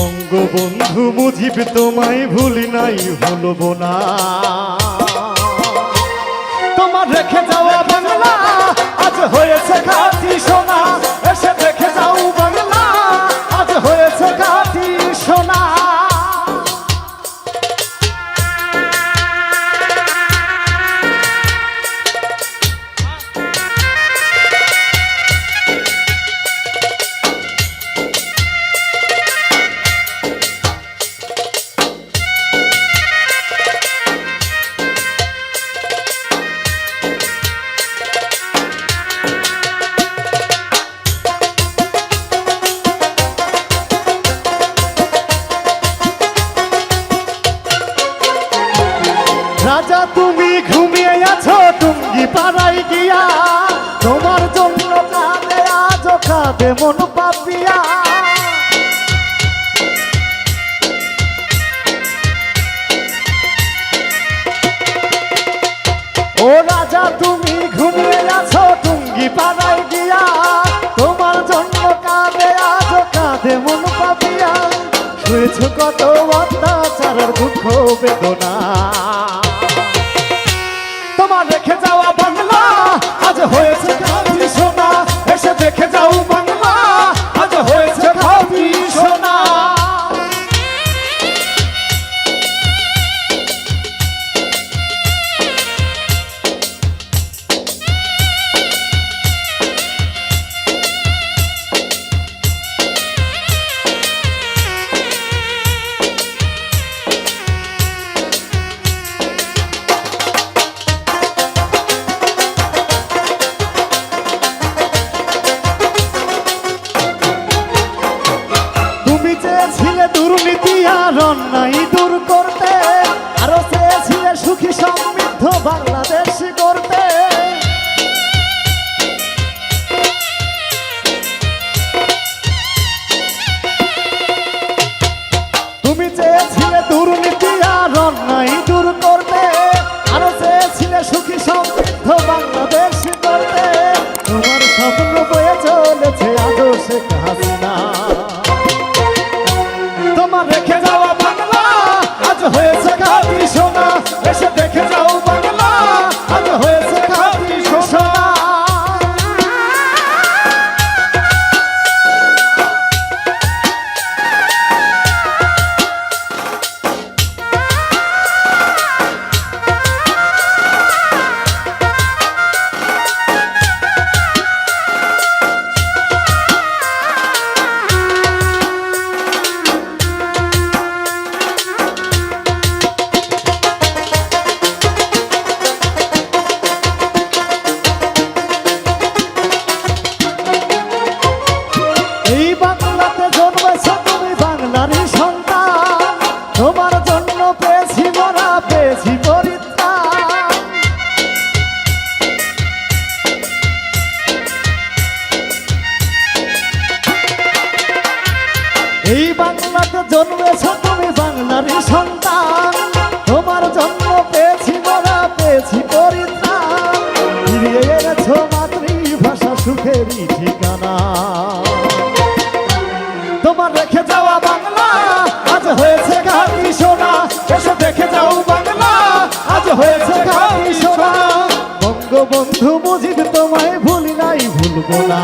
বঙ্গবন্ধু মুজিব তোমায় ভুলি নাই ভুলবো না। তোমার রেখে যাওয়া বাংলা আজ হয়েছে খাঁটি সোনা, এসে দেখে যাও বাংলা আজ হয়েছে খাঁটি সোনা। রাজা তুমি ঘুমিয়ে আছো টুঙ্গি পাড়ায় গিয়া, তোমার জন্য কাঁদে আজ কাঁদে মন পাপিয়া। ও রাজা তুমি ঘুমিয়ে আছো টুঙ্গি পাড়ায় গিয়া, তোমার জন্য কাঁদে আজ কাঁদে মন পাপিয়া। শুয়েছো কত অত্যাচারের দুঃখ বেদনা, তোমার রেখে যাওয়া বাংলা আজ হয়েছে খাঁটি সোনা, এসে দেখে যাও বাংলা আজ হয়েছে খাঁটি সোনা। দুর্নীতি আর অন্যায় দূর করতে, আরো চেয়েছিলে সুখী সমৃদ্ধ বাংলাদেশ করতে। তুমি চেয়েছিলে দুর্নীতি আর অন্যায় দূর করতে, আরো চেয়েছিলে সুখী সমৃদ্ধ বাংলাদেশ করতে। তোমার স্বপ্ন বয়ে চলেছে আজও শেখ হাসিনা, তোমার রেখে যাওয়া বাংলা আজ হয়েছে খাঁটি সোনা, এসে দেখে যাও বাংলা আজ হয়েছে খাঁটি সোনা। তোমার জন্য পেয়েছি মরা পেয়েছি পরিত্রাণ, এই বাংলাতে জন্মেছ তুমি বাংলারই সন্তান। তোমার জন্য পেয়েছি মরা পেয়েছি পরিত্রাণ, ফিরিয়ে এনেছ মাতৃভাষা সুখেরই ঠিকানা। তোমার রেখে যাওয়া বাংলা আজ হয়েছে খাঁটি সোনা, এসে দেখে যাও বাংলা আজ হয়েছে খাঁটি সোনা। বঙ্গবন্ধু মুজিব তোমায় ভুলি নাই ভুলবো না।